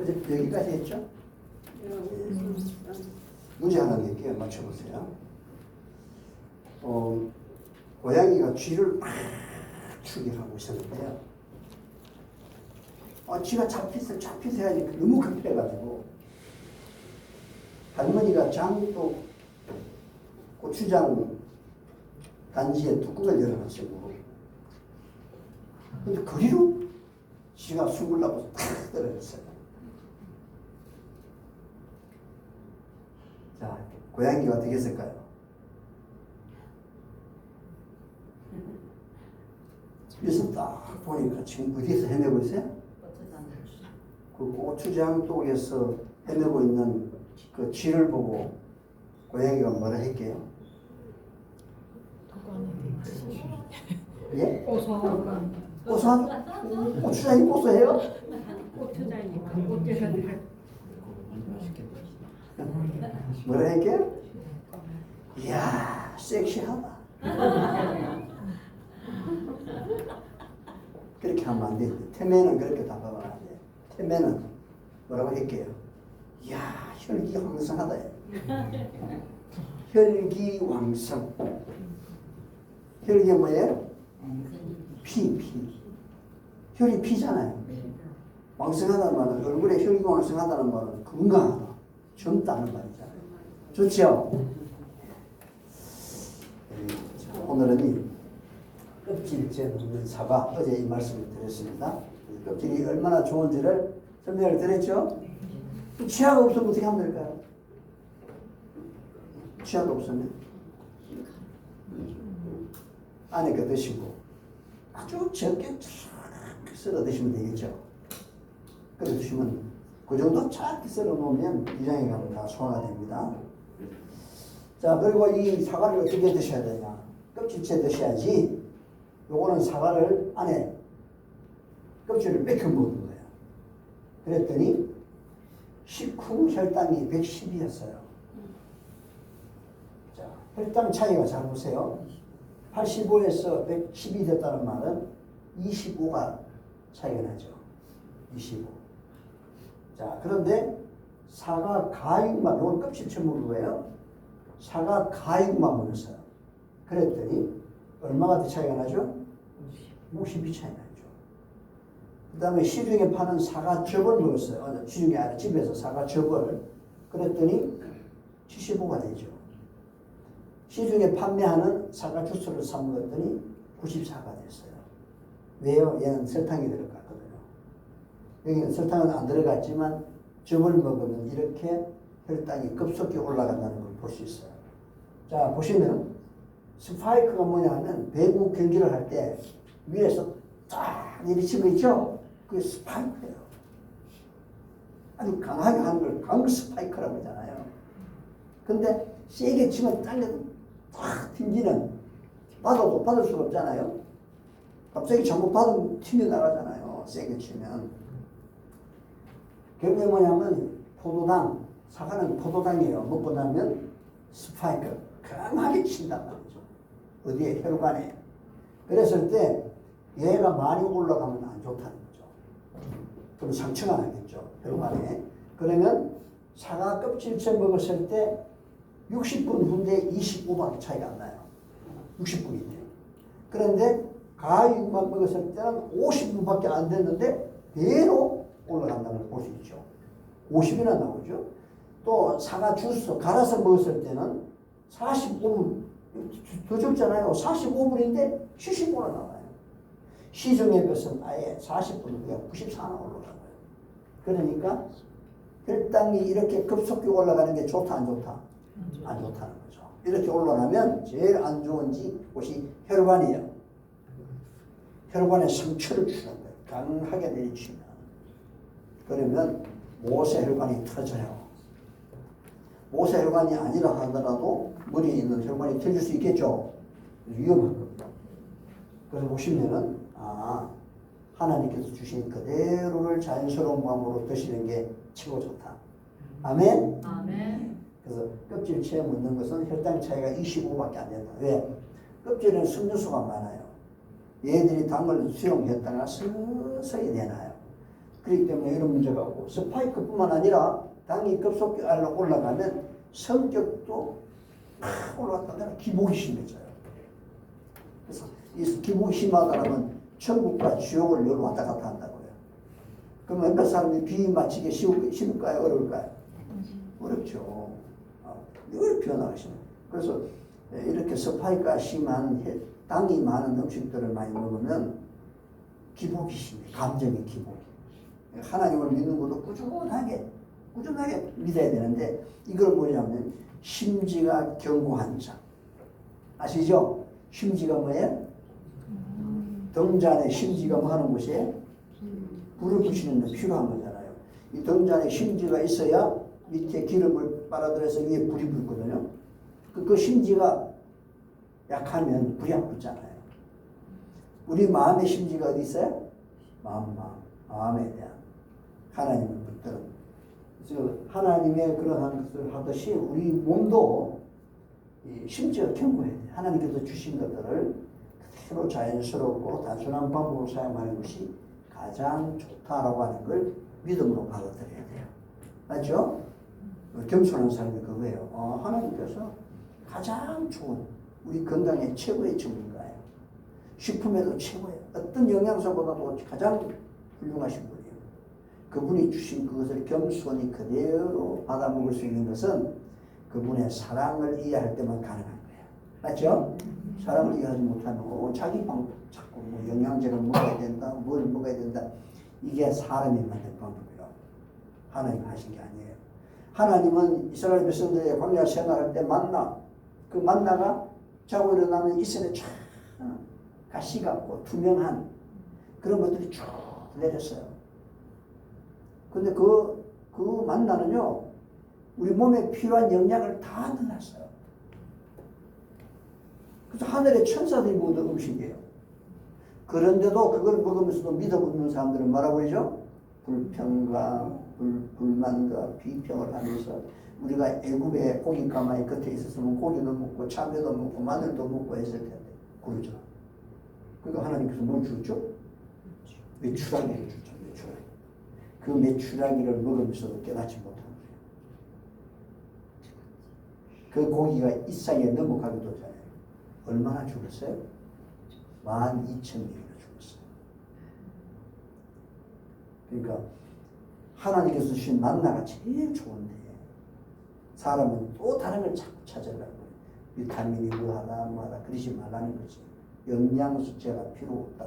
어제 여기까지 했죠? 문제 하나 낼게요. 맞춰보세요. 고양이가 쥐를 막 추격하고 있었는데요. 쥐가 잡히세요 하니까 너무 급해가지고 할머니가 장독 고추장 단지에 뚜껑을 열어놨어요. 근데 그리로 쥐가 숨을 나고 탁 떨어졌어요. 자, 고양이가 어떻게 했을까요? 그래서 딱 보니까 지금 어디에서 헤매고 있어요? 그 고추장독에서 헤매고 있는 그 쥐를 보고 고양이가 뭐라 했게요? 예? 고소하죠? 고추장이 고소해요? 고추장이니까 고추장 뭐라 했게요? 이야, 섹시하다. 그렇게 하면 안 돼. 태매는 그렇게 답하면 안 돼. 태매는 뭐라고 했게요? 이야, 혈기왕성하다. 혈기왕성. 혈기 뭐예요? 피. 혈이 피잖아요. 왕성하다는 말은, 얼굴에 혈기 왕성하다는 말은 건강하다, 젊다는 말이잖아요. 좋죠? 자, 오늘은 이 껍질째 먹는 사과, 어제 이 말씀을 드렸습니다. 껍질이 얼마나 좋은지를 설명을 드렸죠? 치아가 없으면 어떻게 하면 될까요? 치아가 없으면 안에 거 드시고 아주 적게 썰어 드시면 되겠죠. 그래 드시면 그 정도 작게 썰어 놓으면 위장에 가면 다 소화가 됩니다. 자, 그리고 이 사과를 어떻게 드셔야 되냐? 껍질째 드셔야지. 요거는 사과를 안에 껍질을 뺏겨 먹는 거예요. 그랬더니 식후 혈당이 110이었어요. 자, 혈당 차이가 잘 보세요. 85에서 110이 됐다는 말은 25가 차이가 나죠. 25. 자, 그런데 사과 가육만, 이건 껍질째 먹는 거예요. 사과 가육만 먹었어요. 그랬더니 얼마가 더 차이가 나죠? 50이 차이 나죠. 그 다음에 시중에 파는 사과즙을 먹었어요. 시중에 아니라 집에서 사과즙을. 그랬더니 75가 되죠. 시중에 판매하는 사과 주스를 사 먹었더니 94가 됐어요. 왜요? 얘는 설탕이 들어갔거든요. 여기는 설탕은 안 들어갔지만 즙을 먹으면 이렇게 혈당이 급속히 올라간다는 걸 볼 수 있어요. 자, 보시면 스파이크가 뭐냐 하면 배구 경기를 할 때 위에서 딱 내리친 거 있죠? 그게 스파이크예요. 아주 강하게 하는 걸 강 스파이크라고 하잖아요. 근데 세게 치면 땅에 탁 튕기는, 받아도 받을 수가 없잖아요. 갑자기 잘못 받으면 튕겨나가잖아요. 세게 치면. 결국에 뭐냐면 포도당, 사과는 포도당이에요. 먹고 나면 스파이크 강하게 친단 말이죠. 어디에? 혈관에. 그랬을 때 얘가 많이 올라가면 안 좋다는 거죠. 그럼 상처가 나겠죠. 혈관에. 그러면 사과 껍질째 먹었을 때 60분 후인데 25밖에 차이가 안 나요. 60분인데. 그런데 가육만 먹었을 때는 50분밖에 안 됐는데 배로 올라간다는 걸 볼 수 있죠. 50이나 나오죠. 또 사과 주스 갈아서 먹었을 때는 45분, 더 적잖아요. 45분인데 70분이 나와요. 시중의 것은 아예 40분 후에 94나 올라가요. 그러니까 혈당이 이렇게 급속히 올라가는 게 좋다, 안 좋다? 안 좋다는 거죠. 이렇게 올라가면 제일 안 좋은 곳이 혈관이에요. 혈관에 상처를 주는 거예요. 강하게 내리치면. 그러면 모세혈관이 터져요. 모세혈관이 아니라 하더라도 머리에 있는 혈관이 터질 수 있겠죠. 위험한 겁니다. 그래서 보시면은 하나님께서 주신 그대로를 자연스러운 방법으로 드시는 게 최고 좋다. 아멘? 아멘. 그래서 껍질째 먹는 것은 혈당 차이가 25밖에 안 된다. 왜? 껍질에는 섬유소가 많아요. 얘들이 당을 수용했다가 서서히 내놔요. 그렇기 때문에 이런 문제가 오고 스파이크뿐만 아니라 당이 급속하게 올라가면 성격도 팍 올라갔다가 기복이 심해져요. 그래서 이 기복이 심하다면 천국과 지옥을 열 왔다 갔다 한다고요. 그러면 몇 사람이 비위 맞히기 쉬울까요? 어려울까요? 어렵죠. 이걸 변화하시는. 그래서 이렇게 스파이크가 심한 당이 많은 음식들을 많이 먹으면 기복이 심해. 감정의 기복이. 하나님을 믿는 것도 꾸준하게 믿어야 되는데 이걸 뭐냐면 심지가 견고한 자. 아시죠? 심지가 뭐예요? 등잔에 심지가 뭐 하는 곳이에요? 불을 붙이는 데 필요한 거잖아요. 이 등잔에 심지가 있어야 밑에 기름을 빨아들여서 위에 불이 붙거든요. 그 심지가 약하면 불이 안 붙잖아요. 우리 마음의 심지가 어디 있어요? 마음에 대한 하나님을 붙들은. 그래서 하나님의 그러한 것을 하듯이 우리 몸도 심지가 견고해야 돼요. 하나님께서 주신 것들을 그대로 자연스럽고 단순한 방법으로 사용하는 것이 가장 좋다라고 하는 걸 믿음으로 받아들여야 돼요. 맞죠? 겸손한 사람이 그거예요. 하나님께서 가장 좋은 우리 건강의 최고의 전문가예요. 식품에도 최고예요. 어떤 영양소보다도 가장 훌륭하신 분이에요. 그분이 주신 그것을 겸손히 그대로 받아 먹을 수 있는 것은 그분의 사랑을 이해할 때만 가능한 거예요. 맞죠? 사랑을 이해하지 못하면 자기 방법 자꾸 뭐 영양제를 먹어야 된다, 뭘 먹어야 된다. 이게 사람이 만든 방법이에요. 하나님 하신 게 아니에요. 하나님은 이스라엘 백성들의 광야 생활할 때 만나, 그 만나가 자고 일어나면 이슬에 쫙 가시 같고 투명한 그런 것들이 쭉 내렸어요. 근데 그 만나는요, 우리 몸에 필요한 영양을 다 넣어놨어요. 그래서 하늘의 천사들이 먹는 음식이에요. 그런데도 그걸 먹으면서도 믿어보는 사람들은 뭐라고 그러죠? 불평과 불만과 비평을 하면서 우리가 애굽의 고기 가마의 겉에 있었으면 고기도 먹고 참외도 먹고 마늘도 먹고 했을 텐데 그러죠. 그러니까 하나님께서 뭘 주죠? 메추라기를 주죠. 메추라기. 그 메추라기를 먹으면서도 깨닫지 못한 거예요. 그 고기가 이 사이에 넘어가기도 전에 얼마나 죽었어요? 12,000명이나 죽었어요. 그러니까 하나님께서 주신 만나가 제일 좋은데 사람은 또 다른 걸 자꾸 찾아가고 비타민이 뭐하다 그러지 말라는 거지. 영양소제가 필요 없다.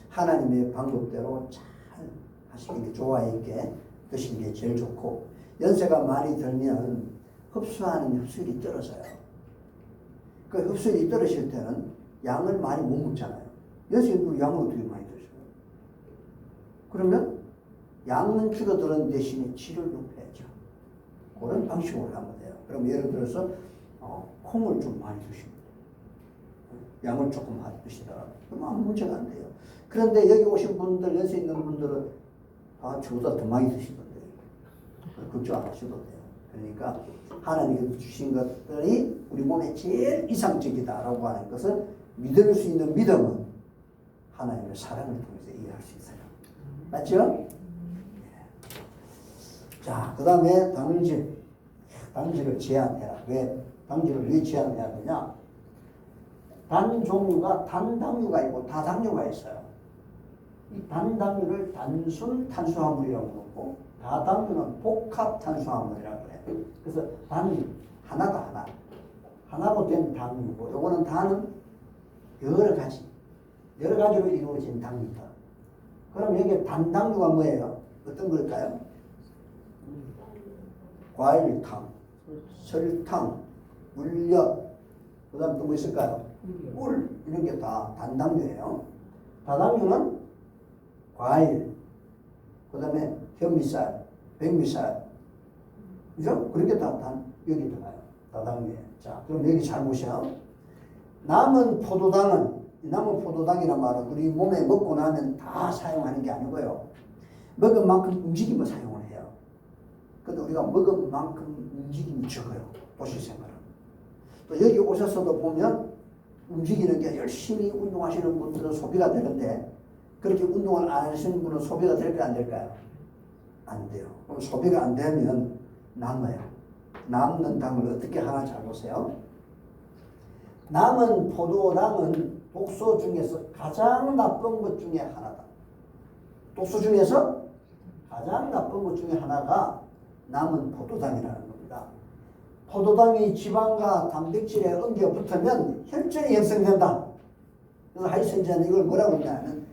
하나님의 방법대로 잘 하시는 게 조화 있게 드시는 게 제일 좋고 연세가 많이 들면 흡수하는 흡수율이 떨어져요. 그 흡수율이 떨어질 때는 양을 많이 못 먹잖아요. 연세인분 양을 어떻게 많이 드셔요? 그러면 양은 줄어드는 대신에 질을 높여야죠. 그런 방식으로 하면 돼요. 그럼 예를 들어서 콩을 좀 많이 드시면 양을 조금 많이 드시다가 그럼 아무 문제가 안 돼요. 그런데 여기 오신 분들, 연세 있는 분들은 저보다 더 많이 드시던데 걱정 안 하셔도 돼요. 그러니까 하나님께서 주신 것들이 우리 몸에 제일 이상적이다라고 하는 것을 믿을 수 있는 믿음은 하나님의 사랑을 통해서 이해할 수 있어요. 맞죠? 자, 그 다음에 당질을 제한해라. 왜? 당질을 왜 제한해야 되냐? 단 종류가 단당류가 있고 다당류가 있어요. 이 단당류를 단순 탄수화물이라고 그러고 다당류는 복합 탄수화물이라고 해요. 그래서 단 하나가 하나로 된 당류고 요거는 단은 여러 가지로 이루어진 당류다. 그럼 여기에 단당류가 뭐예요? 어떤 걸까요? 과일탕, 설탕, 물엿, 그 다음 또 뭐 있을까요? 꿀, 이런 게 다 단당류예요. 다당류는 과일, 그 다음에 현미쌀, 백미쌀, 그죠? 그런 게 다 여기 들어가요. 다당류에. 자, 그럼 여기 잘 보셔. 남은 포도당이란 말은 우리 몸에 먹고 나면 다 사용하는 게 아니고요. 먹은 만큼 움직이면 사용을 해요. 근데 우리가 먹은 만큼 움직임이 적어요. 도시 생활은. 또 여기 오셔서도 보면 움직이는 게 열심히 운동하시는 분들은 소비가 되는데 그렇게 운동을 안 하시는 분은 소비가 될까요? 안 될까요? 안 돼요. 그럼 소비가 안 되면 남아요. 남는 당을 어떻게 하나 잘 보세요. 남은 포도당은 독소 중에서 가장 나쁜 것 중에 하나다. 독소 중에서 가장 나쁜 것 중에 하나가 남은 포도당이라는 겁니다. 포도당이 지방과 단백질에 엉겨 붙으면 혈전이 형성된다. 그래서 하이센즈는 이걸 뭐라고 하냐면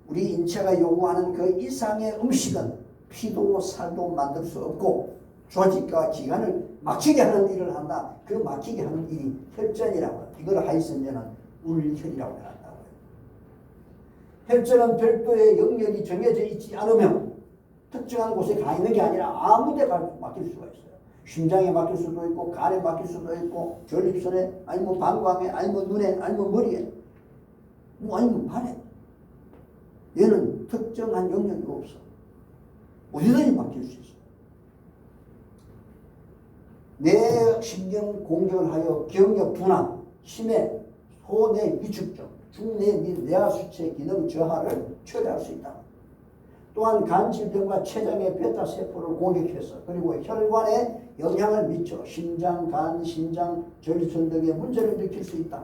우리 인체가 요구하는 그 이상의 음식은 피도 살도 만들 수 없고 조직과 기관을 막히게 하는 일을 한다. 그 막히게 하는 일이 혈전이라고 해요. 이걸 하이센즈는 울혈이라고 한다고요. 혈전은 별도의 영역이 정해져 있지 않으면 특정한 곳에 가 있는 게 아니라 아무 데 막힐 수가 있어요. 심장에 막힐 수도 있고 간에 막힐 수도 있고 전립선에 아니면 방광에 아니면 눈에 아니면 머리에 뭐 아니면 발에 얘는 특정한 영역이 없어. 어디든지 막힐 수 있어. 뇌 신경 공격을 하여 기억력 둔화, 치매, 소뇌 위축증, 중뇌 및 뇌하 수체 기능 저하를 초래할 수 있다. 또한 간질병과 췌장의 베타 세포를 공격해서 그리고 혈관에 영향을 미쳐 심장, 간, 신장, 전립선 등의 문제를 일으킬 수 있다.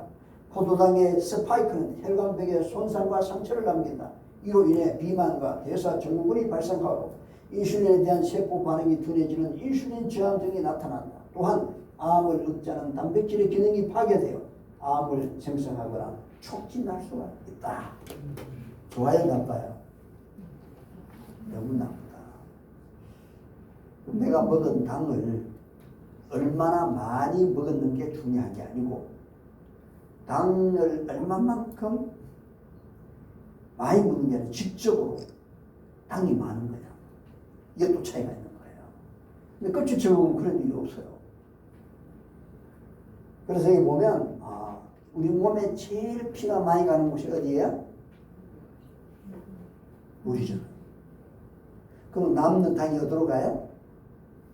포도당의 스파이크는 혈관벽에 손상과 상처를 남긴다. 이로 인해 비만과 대사 증후군이 발생하고 인슐린에 대한 세포 반응이 둔해지는 인슐린 저항 등이 나타난다. 또한 암을 억제하는 단백질의 기능이 파괴되어 암을 생성하거나 촉진할 수가 있다. 좋아요, 나빠요? 너무 나쁘다. 내가 먹은 당을 얼마나 많이 먹었는 게 중요한 게 아니고 당을 얼마만큼 많이 먹는 게 아니라 직접으로 당이 많은 거야. 이게 또 차이가 있는 거예요. 근데 끝이처럼 그런 일이 없어요. 그래서 여기 보면 우리 몸에 제일 피가 많이 가는 곳이 어디예요? 물이죠. 그럼 남는 당이 어디로 가요?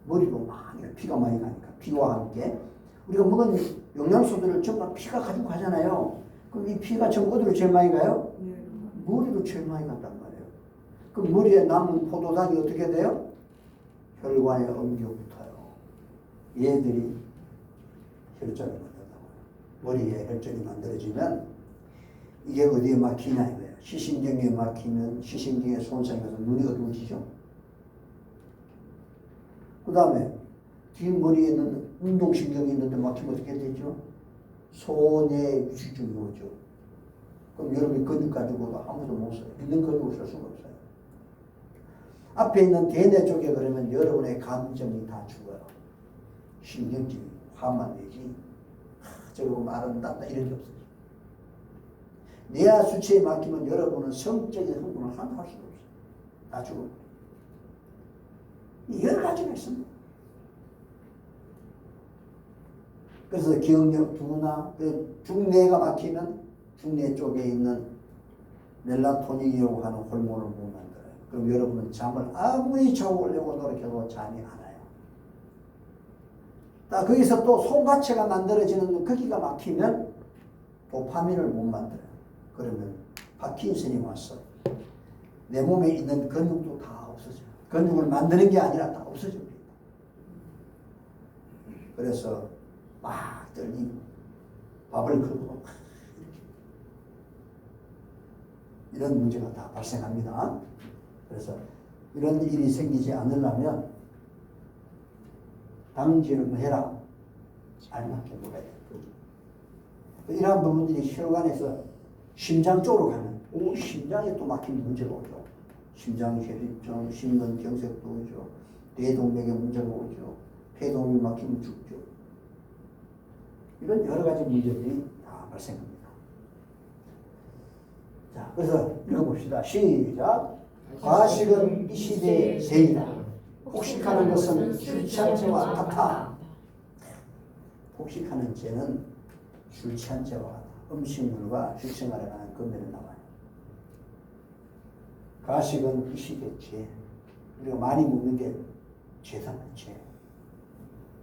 머리로 많이 피가 많이 가니까 피와 함께 우리가 먹은 영양소들을 전부 피가 가지고 가잖아요. 그럼 이 피가 전부 어디로 제일 많이 가요? 머리로 제일 많이 간단 말이에요. 그럼 머리에 남은 포도당이 어떻게 돼요? 혈관에 엉겨 붙어요. 얘들이 혈전을 만든다고요. 머리에 혈전이 만들어지면 이게 어디에 막히냐 이거예요. 시신경에 막히면 시신경에 손상이 가서 눈이 어두워지죠. 그 다음에 뒷머리에 있는 운동신경이 있는데 막히면 어떻게 되죠? 소뇌 위축증이 오죠. 그럼 여러분이 근육 가지고도 아무도 못 써요. 있는 근육을 쓸 수가 없어요. 앞에 있는 대뇌 쪽에 그러면 여러분의 감정이 다 죽어요. 신경질이 화만 내지 저거 말은 낫다 이런 게 없어요. 뇌하 수치에 막히면 여러분은 성적인 흥분을 하나도 할 수가 없어요. 다 죽어요. 여러 가지가 있습니다. 그래서 기억력 둔화, 중뇌가 막히면 중뇌 쪽에 있는 멜라토닌이라고 하는 호르몬을 못 만들어요. 그럼 여러분은 잠을 아무리 자려고 노력해도 잠이 안 와요. 거기서 또 송가체가 만들어지는 거기가 막히면 도파민을 못 만들어요. 그러면 파킨슨이 와서 내 몸에 있는 근육도 다 없어져요. 근육을 만드는 게 아니라 다 없어집니다. 그래서 막 떨리고 밥을 긁고 이런 문제가 다 발생합니다. 그래서 이런 일이 생기지 않으려면 당질을 해라. 알맞게 먹어야 돼요. 이러한 부분들이 혈관에서 심장 쪽으로 가면 심장에 또 막힌 문제가 오죠. 심장혈입증, 심근경색도 오죠. 뇌동맥에 문제가 오죠. 폐동이 막히면 죽죠. 이런 여러 가지 문제들이 다 발생합니다. 자, 그래서 읽어봅시다. 시작. 과식은 이 시대의 세이다. 폭식하는 것은 술 취한 죄와 같아. 폭식하는 죄는 술 취한 죄와 같아. 음식물과 술 생활에 관한 금면에 나와요. 과식은 이 시대의 죄. 우리가 많이 먹는 게 죄다, 죄.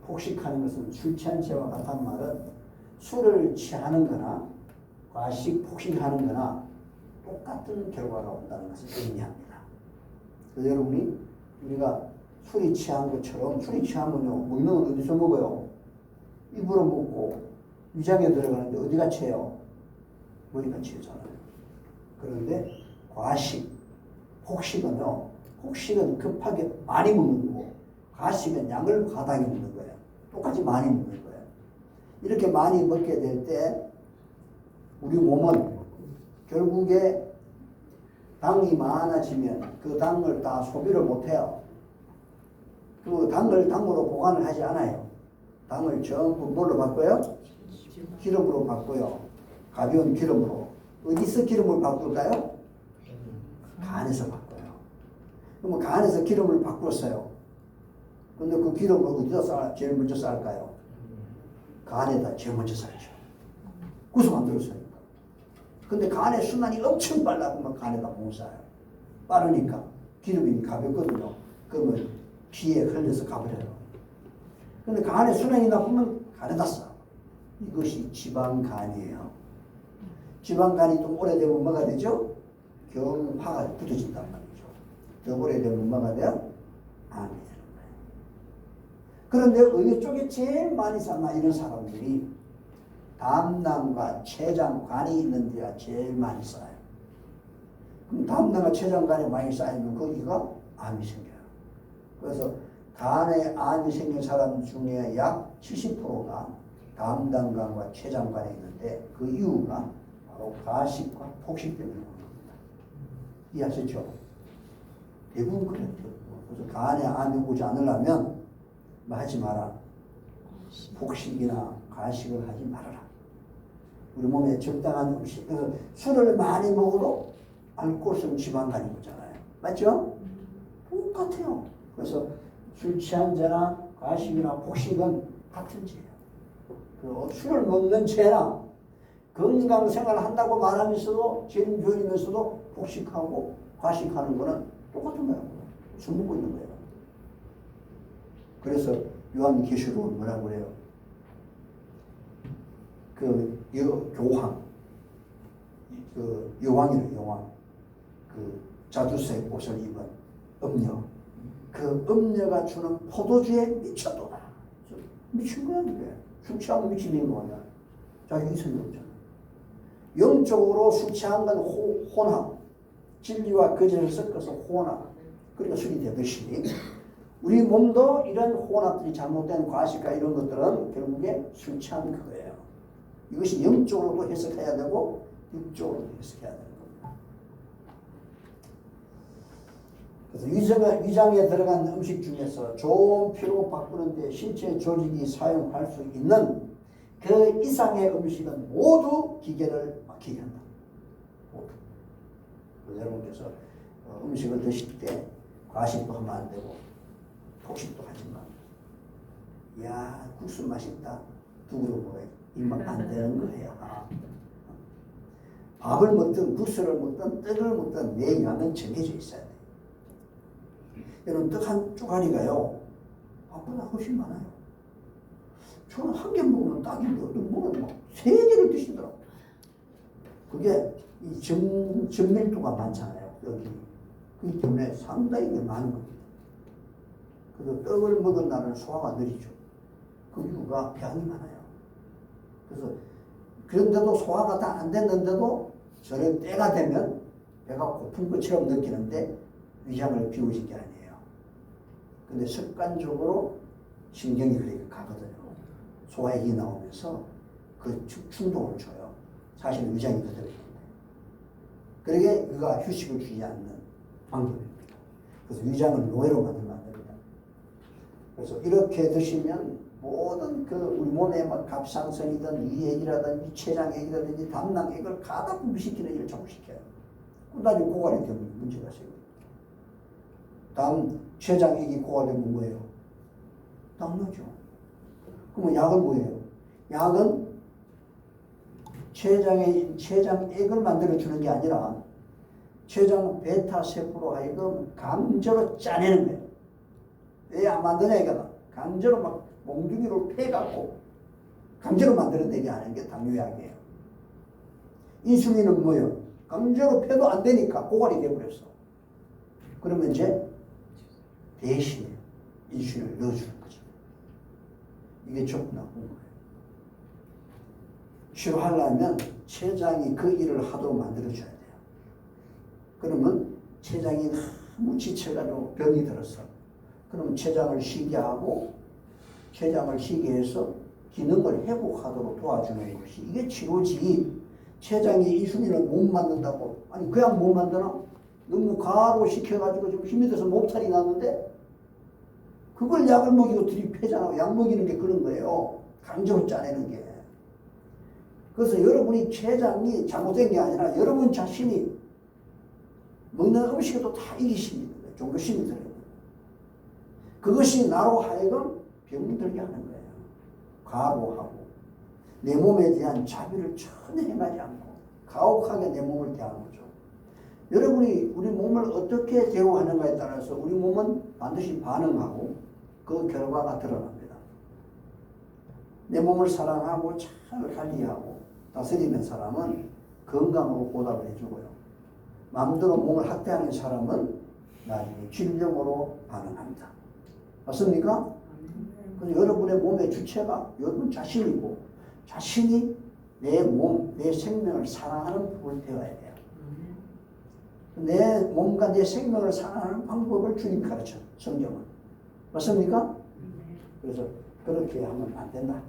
폭식하는 것은 술 취한 죄와 같다는 말은 술을 취하는 거나 과식 폭식하는 거나 똑같은 결과가 온다는 것을 의미합니다. 그래서 여러분이 우리가 술이 취한 것처럼 술이 취하면요 먹는 건 어디서 먹어요? 입으로 먹고 위장에 들어가는데 어디가 채요? 머리가 채잖아요. 그런데 과식, 폭식은 급하게 많이 먹는 거고 과식은 양을 과다하게 먹는 거예요. 똑같이 많이 먹는 거예요. 이렇게 많이 먹게 될 때 우리 몸은 결국에 당이 많아지면 그 당을 다 소비를 못해요. 그 당을 당으로 보관을 하지 않아요. 당을 전부 뭘로 바꿔요? 기름으로 바꿔요. 가벼운 기름으로. 어디서 기름을 바꿀까요? 간에서 바꿔요. 그러면 간에서 기름을 바꿨어요. 근데 그 기름을 어디다 제일 먼저 쌀까요? 간에다 제일 먼저 쌀죠. 구성 안 들었으니까. 근데 간의 순환이 엄청 빨라 보면 간에다 못 쌀요. 빠르니까 기름이 가볍거든요. 그러면 피에 흘려서 가버려요. 근데 간의 순환이 나쁘면 간에다 쏴. 이것이 지방간이에요. 지방간이 좀 오래되면 뭐가 되죠? 경화가 붙어진단 말이죠. 더 오래되면 뭐가 돼요? 암이 되는 거예요. 그런데 어느 쪽에 제일 많이 쌓나 이런 사람들이 담낭과 췌장관이 있는 데가 제일 많이 쌓여요. 그럼 담낭과 췌장관이 많이 쌓이면 거기가 암이 생겨요. 그래서 간에 암이 생긴 사람 중에 약 70%가 담당관과 췌장관에 있는데 그 이유가 바로 과식과 폭식 때문에 오는 겁니다. 이해하셨죠? 대부분 그래요. 그래서 간에 암이 오지 않으려면 뭐 하지 마라. 폭식이나 과식을 하지 말아라. 우리 몸에 적당한 음식, 술을 많이 먹어도 알코올성 지방간이 오잖아요. 맞죠? 똑같아요. 그래서 술 취한 죄나 과식이나 폭식은 같은 죄예요. 그 술을 먹는 죄나 건강 생활을 한다고 말하면서도 죄는 교리면서도 폭식하고 과식하는 거는 똑같은 거예요. 술 먹고 있는 거예요. 그래서 요한계시록은 뭐라고 그래요? 그 교황, 그 여왕이래요. 여왕. 그 자주색 옷을 입은 음녀. 그 음녀가 주는 포도주에 미쳤도다. 미친 거야 이게. 술 취하면 미치는 거냐. 자기 이성이 없잖아. 영적으로 술 취한 건 혼합. 진리와 거짓을 섞어서 혼합. 그러니까 술이 되듯이 우리 몸도 이런 혼합들이 잘못된 과식과 이런 것들은 결국에 술 취한 거예요. 이것이 영적으로도 해석해야 되고 육적으로도 해석해야 되는 겁니다. 그래서 위장에 들어간 음식 중에서 좋은 피로 바꾸는데 신체 조직이 사용할 수 있는 그 이상의 음식은 모두 기계를 막히게 한다. 모두. 여러분께서 음식을 드실 때 과식도 하면 안 되고 폭식도 하지 마. 야, 국수 맛있다. 두 그릇 먹어야지. 이만 안 되는 거예요. 밥을 먹든 국수를 먹든 떡을 먹든 내 양은 정해져 있어야 돼. 여러분 떡 한 쪼가리가요 밥보다 훨씬 많아요. 저는 한 개 먹으면 딱인데 어떤 분은 막 3개를 드시더라고요. 그게 이 전밀도가 많잖아요. 여기. 그렇기 때문에 상당히 많은 겁니다. 그래서 떡을 먹은 날은 소화가 느리죠. 그 이유가 양이 많아요. 그래서 그런데도 소화가 다 안 됐는데도 저런 때가 되면 배가 고픈 것처럼 느끼는데 위장을 비우신 게 아니에요. 근데 습관적으로 신경이 그렇게 가거든요. 소화액이 나오면서 그 충동을 줘요. 사실 위장이 그대로 있는데. 그러게 그가 휴식을 주지 않는 방법입니다. 그래서 위장을 노예로 만들면 안 됩니다. 그래서 이렇게 드시면 모든 그 우리 몸에 막 갑상선이든 위액이라든지 췌장액이라든지 담낭액을 가다 분비시키는 일을 적시켜요. 나중에 고갈이 되면 문제가 생겨요. 다음 췌장액이 고갈되면 뭐예요? 당나죠. 그러면 약은 뭐예요? 약은 췌장액을 만들어주는 게 아니라 췌장 베타 세포로 하여금 강제로 짜내는 거예요. 왜 안 만드냐 이거다. 강제로 막 몽둥이로 패갖고 강제로 만들어내게 하는 게 당뇨약이에요. 인슐린은 뭐예요? 강제로 패도 안 되니까 고갈이 돼버렸어. 그러면 이제 대신에 인슐린을 넣어주는 거죠. 이게 좋고 나쁜 거예요. 치료하려면 췌장이 그 일을 하도록 만들어줘야 돼요. 그러면 췌장이 너무 지쳐가지고 병이 들었어. 그러면 췌장을 쉬게 하고 췌장을 쉬게 해서 기능을 회복하도록 도와주는 것이 이게 치료지. 췌장이 인슐린을 못 만든다고. 아니 그냥 못 만드나? 너무 과로 시켜가지고 좀 힘이 들어서 몸살이 났는데 그걸 약을 먹이고 들이패잖아. 약 먹이는 게 그런 거예요. 강제로 짜내는 게. 그래서 여러분이 췌장이 잘못된 게 아니라 여러분 자신이 먹는 음식에도 다 이기심이 있는 거예요. 종교심이 들어요. 그것이 나로 하여금 병이 들게 하는 거예요. 과로하고 내 몸에 대한 자비를 전혀 행하지 않고 가혹하게 내 몸을 대하는 거죠. 여러분이 우리 몸을 어떻게 대우하는가에 따라서 우리 몸은 반드시 반응하고 그 결과가 드러납니다. 내 몸을 사랑하고 잘 관리하고 다스리는 사람은 건강으로 보답을 해주고요. 마음대로 몸을 학대하는 사람은 나중에 질병으로 반응합니다. 맞습니까? 그래서 여러분의 몸의 주체가 여러분 자신이고 자신이 내 몸, 내 생명을 사랑하는 법을 배워야 돼요. 내 몸과 내 생명을 사랑하는 방법을 주님 가르쳐 성경은. 맞습니까? 그래서 그렇게 하면 안 된다.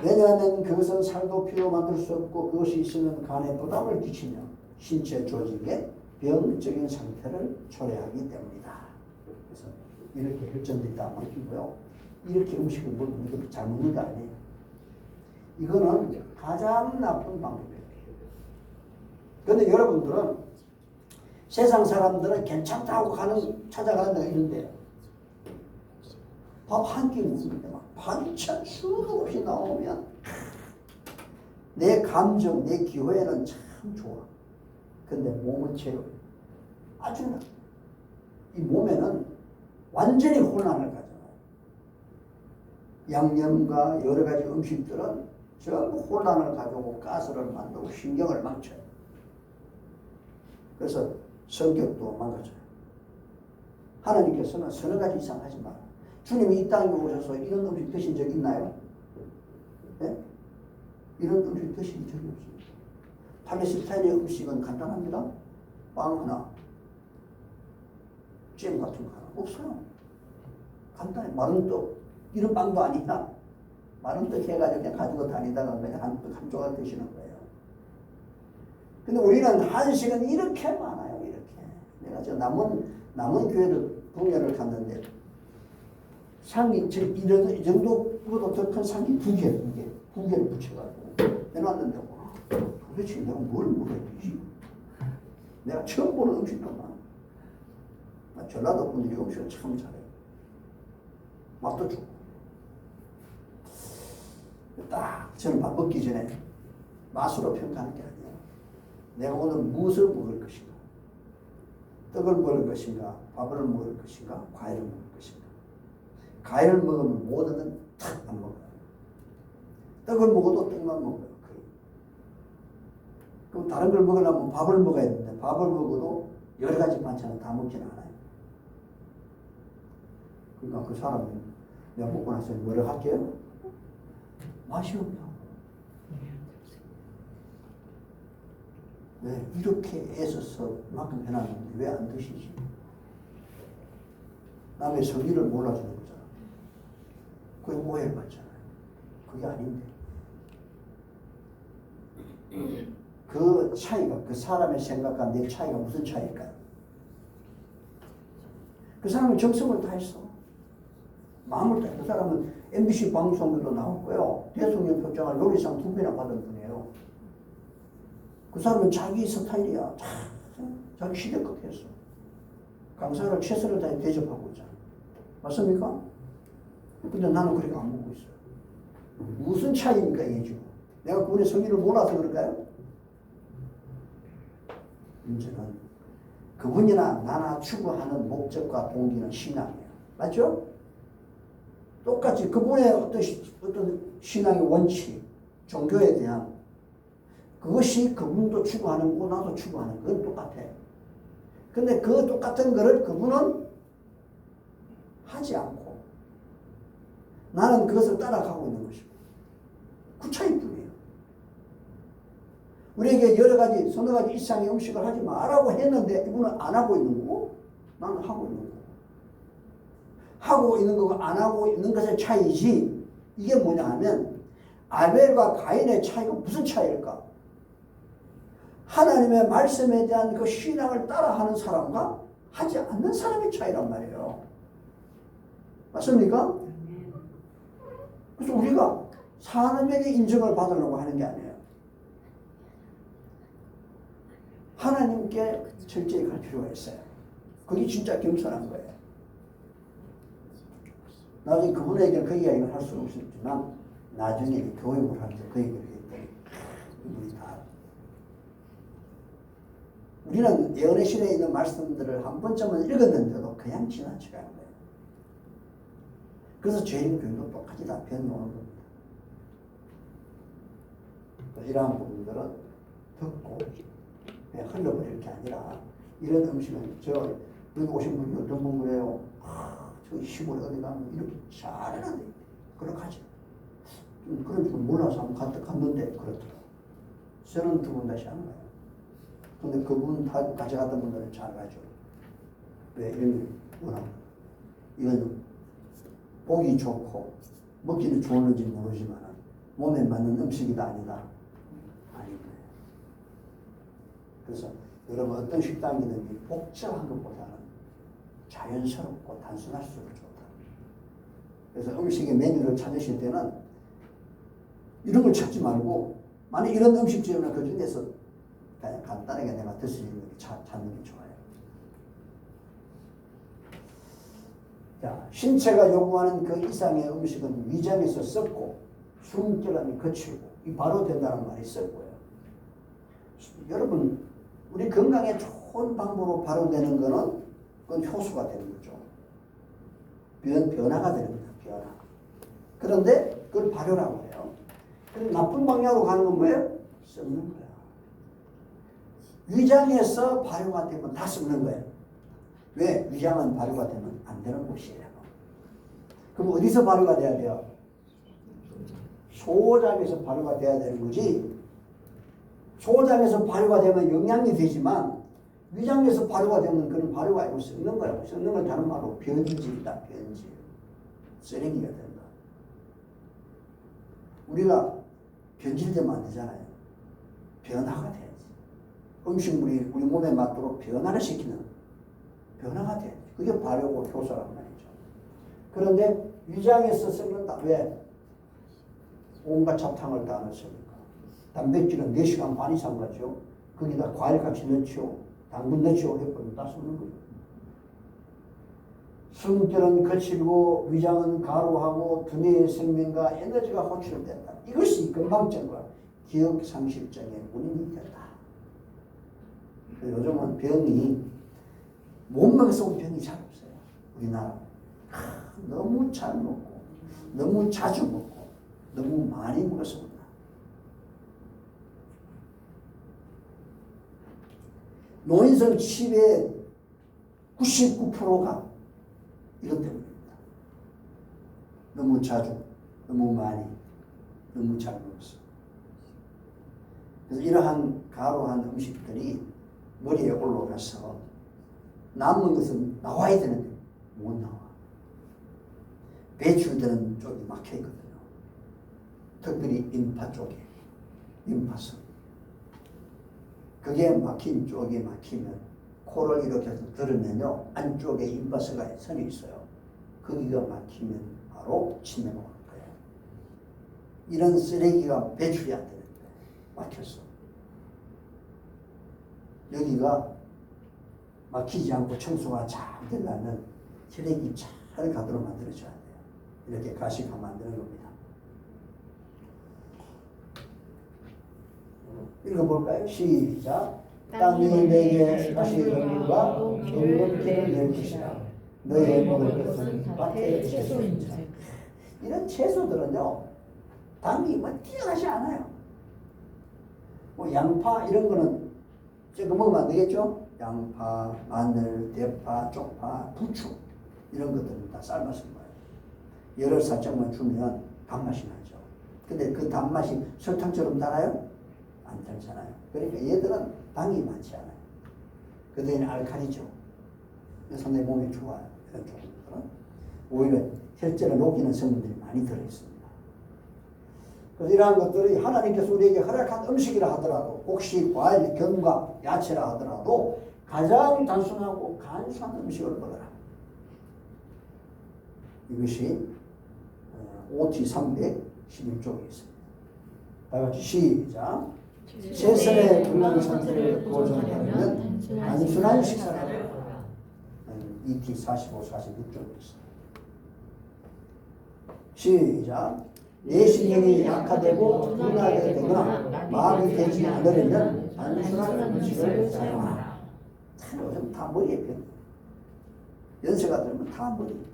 왜냐하면 그것은 살도 피도 만들 수 없고 그것이 있으면 간에 부담을 끼치며 신체 조직의 병적인 상태를 초래하기 때문이다. 그래서 이렇게 혈전됐다 말이고요. 이렇게 음식을 먹으면 이렇게 잘 먹는 거 아니에요. 이거는 가장 나쁜 방법이에요. 그런데 여러분들은 세상 사람들은 괜찮다고 찾아가는 데가 있는데 밥 한 끼 먹는데 막 반찬 수도 없이 나오면 내 감정, 내 기호에는 참 좋아. 근데 몸은 채워. 아주 이 몸에는 완전히 혼란을 가져요. 양념과 여러 가지 음식들은 전부 혼란을 가져오고 가스를 만들고 신경을 망쳐요. 그래서 성격도 망가져요. 하나님께서는 서너 가지 이상 하지 마라. 주님이 이 땅에 오셔서 이런 음식 드신 적 있나요? 네? 이런 음식 드신 적이 없습니다. 팔레스타인의 음식은 간단합니다. 빵 하나, 잼 같은 거 하나 없어요. 간단해. 마른 떡 이런 빵도 아니야. 마른 떡 해가지고 그냥 가지고 다니다가 그냥 한 조각 드시는 거예요. 근데 우리는 한식은 이렇게 많아요. 이렇게. 내가 저 남은 교회를 공연을 갔는데 상이 이 정도보다 더 큰 상이 두 개를 붙여가지고 내놨는데 도대체 내가 뭘 먹어야 되지? 내가 처음 보는 음식도만. 전라도 분들이 음식을 참 잘해요. 맛도 좋고. 딱 저는 밥 먹기 전에 맛으로 평가하는 게 아니에요. 내가 오늘 무엇을 먹을 것인가? 떡을 먹을 것인가? 밥을 먹을 것인가? 과일을 먹을 것인가? 과일을 먹으면 모든 건 탁 안 먹어요. 떡을 먹어도 떡만 먹어요. 그럼 다른 걸 먹으려면 밥을 먹어야 되는데 밥을 먹어도 여러 가지 반찬을 다 먹지는 않아요. 그러니까 그 사람은 내가 먹고 나서 뭐를 할게요? 맛이 없냐고. 왜 이렇게 애써서 만큼 해놨는데 왜 안 드시지? 남의 성의를 몰라주는 거잖아. 그게 오해를 받잖아요. 그게 아닌데. 그 차이가, 그 사람의 생각과 내 차이가 무슨 차이일까요? 그 사람은 정성을 다했어. 마음을 다해. 그 사람은 MBC 방송에도 나왔고요. 대통령 표창을 노리상 2배나 받은 분이에요. 그 사람은 자기 스타일이야. 자기 시대껏 했어. 강사를 최선을 다해 대접하고 있잖아. 맞습니까? 근데 나는 그렇게 안 보고 있어요. 무슨 차이입니까, 이게 지금? 내가 그분의 성의를 몰라서 그럴까요? 문제는 그분이나 나나 추구하는 목적과 동기는 신앙이에요. 맞죠? 똑같이 그분의 어떤 신앙의 원칙, 종교에 대한 그것이 그분도 추구하는 거고 나도 추구하는 건 똑같아. 근데 그 똑같은 거를 그분은 하지 않고 나는 그것을 따라가고 있는 것이고 그 차이뿐이에요. 우리에게 여러 가지 서너 가지 이상의 음식을 하지 말라고 했는데 이분은 안 하고 있는 거고 나는 하고 있는 거고 하고 있는 거고 안 하고 있는 것의 차이지 이게 뭐냐 하면 아벨과 가인의 차이가 무슨 차이일까? 하나님의 말씀에 대한 그 신앙을 따라하는 사람과 하지 않는 사람의 차이란 말이에요. 맞습니까? 그래서 우리가 사람에게 인정을 받으려고 하는 게 아니에요. 하나님께 철저히 갈 필요가 있어요. 그게 진짜 겸손한 거예요. 나중에 그분에게 그 이야기를 할 수는 없었지만 나중에 교육을 할 때 그 얘기를 했더니 이분이 다 우리는 예언의 신에 있는 말씀들을 한 번쯤은 읽었는데도 그냥 지나치가는 거예요. 그래서 죄인 교육도 똑같이 다 변놓는 겁니다. 이러한 부분들은 듣고 그냥 흘려버릴 게 아니라 이런 음식은 저 여기 오신 분이 어떤 분 그래요? 저 시골에 어디 가면 이렇게 잘해놨는데 그렇게 하죠. 그런 줄 몰라서 한번 갔는데 그렇더라고요. 저는 두 번 다시 안 가요. 근데 그분 같이 갔던 분들은 잘 가죠. 왜? 이런 게 워낙 이건 보기 좋고 먹기는 좋은지 모르지만 몸에 맞는 음식이다 아니다? 아닌 거예요. 그래서 여러분 어떤 식당이든지 복잡한 것보다는 자연스럽고 단순할수록 좋다. 그래서 음식의 메뉴를 찾으실 때는 이런 걸 찾지 말고 만약 이런 음식점이나 그 중에서 그냥 간단하게 내가 드실 수 있는 게 찾는 게 좋아요. 자, 신체가 요구하는 그 이상의 음식은 위장에서 썩고 숨결함이 거칠고 이 바로 된다는 말이 있을 거예요. 여러분 우리 건강에 좋은 방법으로 바로 되는 거는 그건 효수가 되는 거죠. 변화가 되는 거예요. 변화. 그런데 그걸 발효라고 해요. 그런데 나쁜 방향으로 가는 건 뭐예요? 썩는 거야. 위장에서 발효가 되면 다 썩는 거예요. 왜? 위장은 발효가 되면 안 되는 곳이에요. 그럼 어디서 발효가 돼야 돼요? 소장에서 발효가 돼야 되는 거지. 소장에서 발효가 되면 영양이 되지만 위장에서 발효가 되면 그런 발효가 아니고 썩는 거예요. 썩는 건 다른 말로 변질이다. 변질. 쓰레기가 된다. 우리가 변질되면 안 되잖아요. 변화가 돼야지. 음식물이 우리 몸에 맞도록 변화를 시키는 변화가 돼야지. 그게 발효고 효소란 말이죠. 그런데 위장에서 썩는다. 왜? 온갖 잡탕을 다 넣습니까? 단백질은 4시간 반 이상 가죠. 거기다 과일같이 넣죠. 당분 넣죠. 해버리면 다 썩는 거예요. 숨결은 거칠고 위장은 가루하고 두뇌의 생명과 에너지가 호출된다. 이것이 건망증과 기억상실증의 원인이 된다. 요즘은 병이 못 먹어서 온 병이 잘 없어요. 우리나라 너무 잘 먹고 너무 자주 먹고 너무 많이 먹어서 온다. 노인성 치매의 99%가 이것 때문입니다. 너무 자주, 너무 많이, 너무 잘 먹었어. 그래서 이러한 가루한 음식들이 머리에 올라가서 남는 것은 나와야 되는데 못 나와. 배출되는 쪽이 막혀 있거든요. 특별히 임파 쪽에, 임파선. 그게 막힌 쪽이 막히면 코를 이렇게 해서 들으면요 안쪽에 임파선이 선이 있어요. 거기가 막히면 바로 치매가 오는 거예요. 이런 쓰레기가 배출이 안 되는데 막혔어. 여기가 막히지 않고 청소가 잘 되려면 혈액이 잘 가도록 만들어줘야 돼요. 이렇게 가시가 만드는 겁니다. 읽어볼까요? 시작. 땅이 내게 다시 열물과 경건기를 낼 것이다. 너의 먹을 것은 밭의 채소인지. 이런 채소들은요, 당이 뭐 뛰어나지 않아요. 뭐 양파 이런 거는 제가 먹으면 안 되겠죠? 양파, 마늘, 대파, 쪽파, 부추 이런 것들은 다 삶아서 먹어요. 열을 살짝만 주면 단맛이 나죠. 근데 그 단맛이 설탕처럼 달아요? 안 달잖아요. 그러니까 얘들은 당이 많지 않아요. 그들은 알칼리죠. 그래서 내 몸에 좋아요. 이런 종류들은 오히려 혈전을 녹이는 성분들이 많이 들어있습니다. 그래서 이러한 것들이 하나님께서 우리에게 허락한 음식이라 하더라도 혹시 과일, 견과, 야채라 하더라도 가장 단순하고 간소한 음식을 먹어라. 이것이 OT 311쪽에 있습니다. 다 같이 시작. 제설의 건강 상태를 보존하려면 단순한 식사를 하라. ET 45, 46쪽에 있습니다. 시작. 내 신경이 약화되고 둔하게 되거나 마음이 되지 않으려면 단순한 음식을 사용하라. 요즘 다 머리에 병. 연세가 들면 다 머리.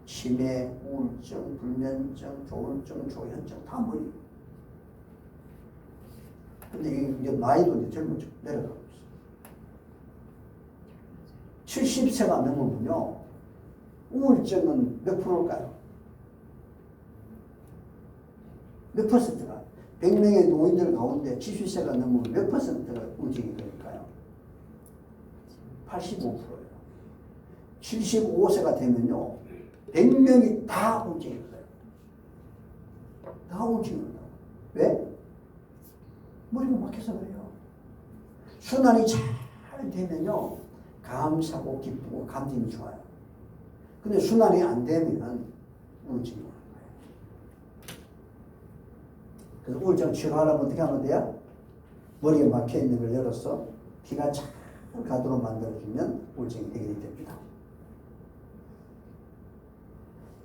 치매, 우울증, 불면증, 조울증, 조현증 다 머리. 근데 이제 나이도 이제 젊어져 내려가고 있어. 70세가 넘으면요, 우울증은 몇 프로일까요? 몇 퍼센트가? 100명의 노인들 가운데 70세가 넘으면 몇 퍼센트가 우울증이 걸릴까요? 85%예요. 75세가 되면요, 100명이 다 우울증이 걸려요. 다 우울증이 걸려요. 왜? 머리가 막혀서 그래요. 순환이 잘 되면요, 감사고 기쁘고 감정이 좋아요. 근데 순환이 안 되면 우울증이 오는 거예요. 그래서 우울증 치료하려면 어떻게 하면 돼요? 머리에 막혀 있는 걸 열어서 피가 잘 가도록 만들어주면 우울증이 해결이 됩니다.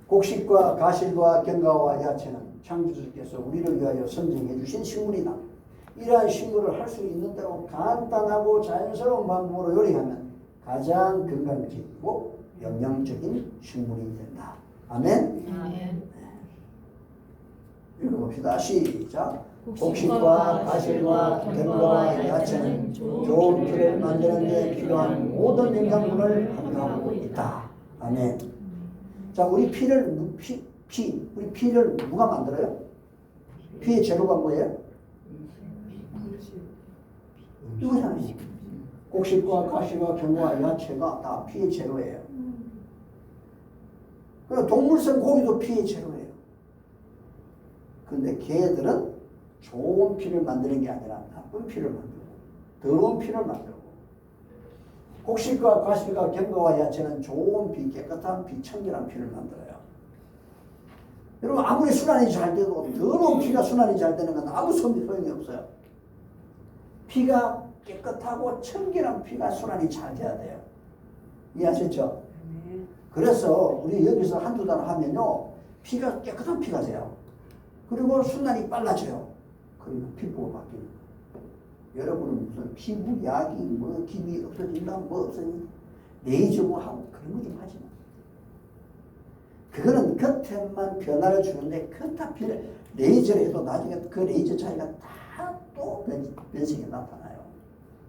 곡식과 가실과 견과와 야채는 창조주께서 우리를 위하여 선정해 주신 식물이다. 이러한 식물을 할 수 있는 대로 간단하고 자연스러운 방법으로 요리하면 가장 건강적이고 영양적인 식물이 된다. 아멘? 아멘. 읽어봅시다. 시작. 곡식과 가실과 견과와 야채는 좋은 피를 만드는 데 필요한 모든 영양분을 함유하고 있다. 아멘. 자, 우리 피를 우리 피를 누가 만들어요? 피의 재료가 뭐예요? 이거잖아요. 곡식과 가시와 견과와 야채가 다 피의 재료예요. 그리고 동물성 고기도 피의 재료예요. 그런데 개들은 좋은 피를 만드는 게 아니라 나쁜 피를 만들고 더러운 피를 만들고, 곡식과 가시과 견과와 야채는 좋은 피, 깨끗한 피, 청결한 피를 만들어요. 여러분, 아무리 순환이 잘 돼도 더러운 피가 순환이 잘 되는 건 아무 소용이 없어요. 피가 깨끗하고 청결한 피가 순환이 잘 돼야 돼요. 이해하셨죠? 그래서 우리 여기서 한두 달 하면요, 피가 깨끗한 피가 돼요. 그리고 순환이 빨라져요. 그리고 피부가 바뀌는 거예요. 여러분은 무슨 피부 약이 뭐 기미 없어진다 뭐 없어진다 레이저 뭐 하고 그런 거 좀 하지 마. 그거는 겉에만 변화를 주는데 겉에 피를 레이저를 해도 나중에 그 레이저 차이가 다 또 변색이 나타나요.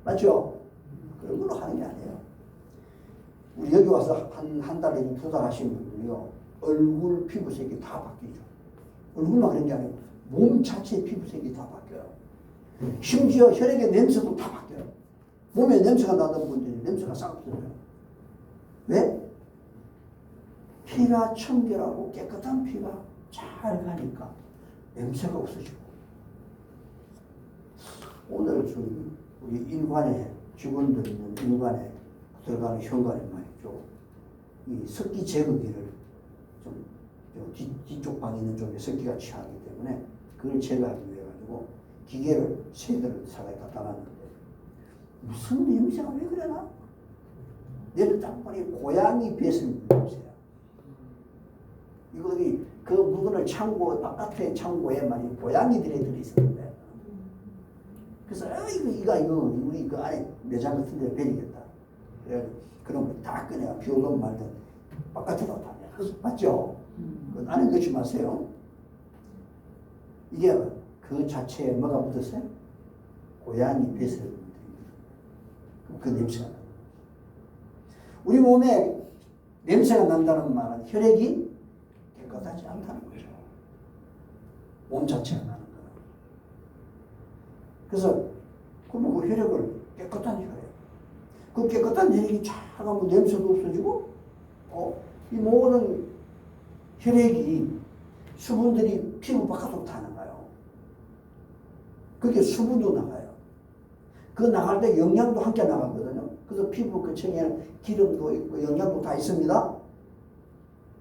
맞죠? 그런 걸로 하는 게 아니에요. 우리 여기 와서 한 달 내지 두 달 하시는 분들이요, 얼굴 피부색이 다 바뀌죠. 얼굴만 그런 게 아니고 몸 자체의 피부색이 다 바뀌어요. 심지어 혈액의 냄새도 다 바뀌어요. 몸에 냄새가 나던 분들이 냄새가 싹 없어져요. 왜? 피가 청결하고 깨끗한 피가 잘 가니까 냄새가 없어지고. 오늘 우리 인관에 직원들 있는 인관에 들어가는 현관에 말이죠, 이 습기 제거기를 좀 뒤쪽 방에 있는 쪽에 습기가 취하기 때문에 그걸 제거하기 위해 가지고 기계를 세 대를 사가에 갖다 놨는데 무슨 냄새가 왜 그러나? 내를 딱 보니 고양이 뱃을 냄새야. 이거들이 그 물건을 창고 바깥에 창고에 많이 고양이들이 들어있었는데, 그래서 이거 우리 그 안에 매장 같은 데 베리겠다. 그래 그런 거 다 꺼내가 비 오든 말든 바깥에다 다 내놨어. 맞죠? 그 안에 넣지 마세요. 이게 그 자체에 뭐가 묻었어요? 고양이 뱃을 됩니다. 그 냄새가 나요. 우리 몸에 냄새가 난다는 말은 혈액이 깨끗하지 않다는 거죠. 몸 자체가 나는 거는. 그래서 그러면 그 혈액을 깨끗한 혈액, 그 깨끗한 혈액이 쫙 하면 냄새도 없어지고, 이 모든 혈액이 수분들이 피부 바깥으로 다 나가요. 그게 수분도 나가요. 그 나갈 때 영양도 함께 나가거든요. 그래서 피부 거층에는 기름도 있고 영양도 다 있습니다.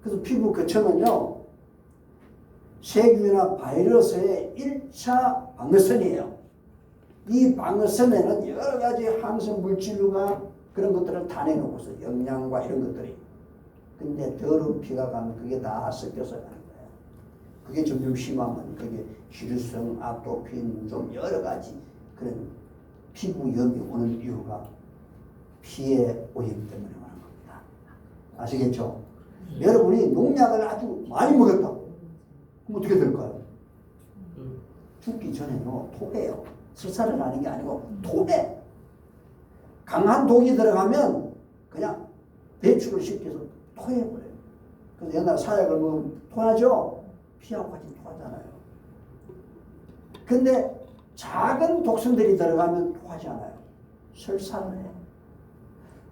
그래서 피부 거층은요, 세균이나 바이러스의 1차 방어선이에요. 이 방어선에는 여러 가지 항생 물질류가 그런 것들을 다 내놓고서 영양과 이런 것들이. 근데 더러운 피가 가면 그게 다 섞여서 가는 거예요. 그게 점점 심하면 그게 기류성, 아토피, 좀 여러 가지 그런 피부염이 오는 이유가 피의 오염 때문에 오는 겁니다. 아시겠죠? 여러분이 농약을 아주 많이 먹었다고. 그럼 어떻게 될까요? 죽기 전에요, 토해요. 설사를 하는 게 아니고 토해. 강한 독이 들어가면 그냥 배출을 시켜서 토해버려요. 그래서 옛날 사약을 먹으면 토하죠? 피하고 같이 토하잖아요. 근데 작은 독성들이 들어가면 토하지 않아요. 설사를 해요.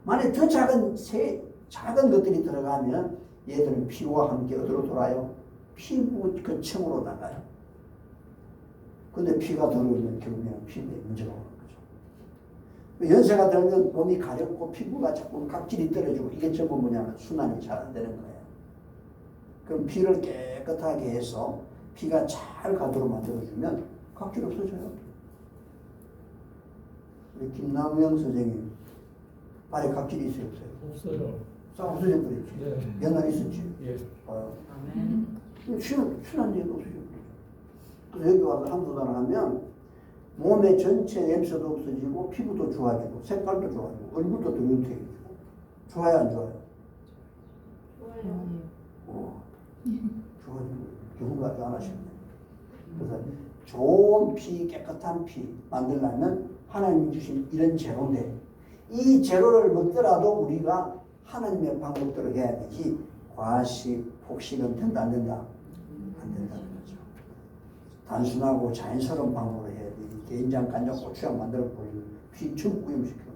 만약에 더 작은 것들이 들어가면 얘들은 피와 함께 어디로 돌아요? 피부 거층으로 나가요. 근데 피가 들어오면 결국에는 피부에 문제가 오는 거죠. 연세가 들면 몸이 가렵고 피부가 자꾸 각질이 떨어지고 이게 전부 뭐냐면 순환이 잘 안 되는 거예요. 그럼 피를 깨끗하게 해서 피가 잘 가도록 만들어주면 각질 없어져요. 우리 김남영 선생님 발에 각질이 있어요, 없어요? 없어요. 싹 없어져 버렸지. 네. 옛날에 있었지. 예. 순한 일도 없어져 버리죠. 그래서 여기 와서 한두 달 하면 몸의 전체 냄새도 없어지고 피부도 좋아지고 색깔도 좋아지고 얼굴도 더 윤택해지고. 좋아요, 안 좋아요? 좋아지고 누군가도 안 하시네. 그래서 좋은 피, 깨끗한 피 만들려면 하나님이 주신 이런 재료인데 이 재료를 먹더라도 우리가 하나님의 방법대로 해야 되지 과식, 폭식은 된다 안 된다? 안 된다는 거죠. 단순하고 자연스러운 방법으로 해야 돼. 된장, 간장, 고추장 만들어 버리면 피 전부 오염시켜요.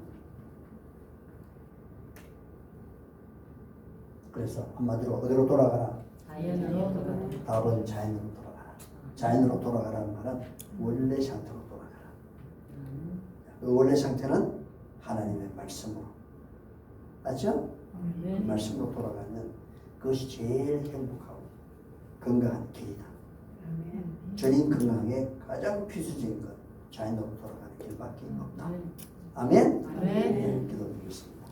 그래서 한마디로 어디로 돌아가라? 자연으로 돌아가라. 답은 자연으로 돌아가라. 자연으로 돌아가라는 말은 원래 상태로 돌아가라. 그 원래 상태는 하나님의 말씀으로. 맞죠? 그 말씀으로 돌아가면 그것이 제일 행복하고 건강한 길이다. 전인 건강에 가장 필수적인 것 자연으로 돌아가는 길밖에 없다. 아멘? 아멘. 기도드리겠습니다.